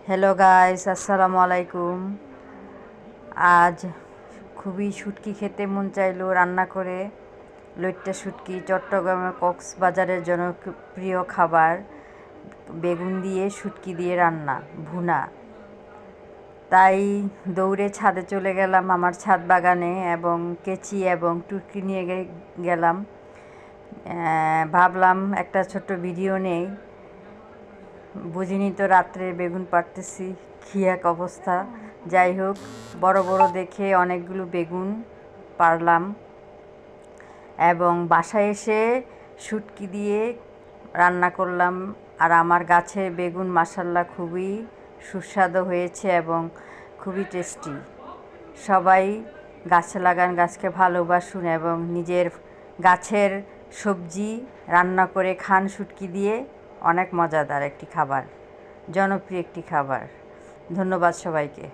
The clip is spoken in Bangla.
হ্যালো গাইস, আসসালামু আলাইকুম। আজ খুবই শুটকি খেতে মন চাইলো, রান্না করে লইট্টা শুটকি, চট্টগ্রামের কক্সবাজারের জনপ্রিয় খাবার। বেগুন দিয়ে শুটকি দিয়ে রান্না ভুনা। তাই দৌড়ে ছাদে চলে গেলাম আমার ছাদ বাগানে এবং কেচি এবং টুকরি নিয়ে গেলাম। ভাবলাম একটা ছোট্ট ভিডিও নেই। বুঝিনি তো রাত্রে বেগুন পাড়তেছি, কী এক অবস্থা। যাই হোক, বড় বড় দেখে অনেকগুলো বেগুন পাড়লাম এবং বাসায় এসে শুটকি দিয়ে রান্না করলাম। আর আমার গাছের বেগুন মাশাআল্লাহ খুবই সুস্বাদু হয়েছে এবং খুবই টেস্টি। সবাই গাছে লাগান, গাছকে ভালোবাসুন এবং নিজের গাছের সবজি রান্না করে খান। শুটকি দিয়ে অনেক মজাদার একটি খাবার, জনপ্রিয় একটি খাবার। ধন্যবাদ সবাইকে।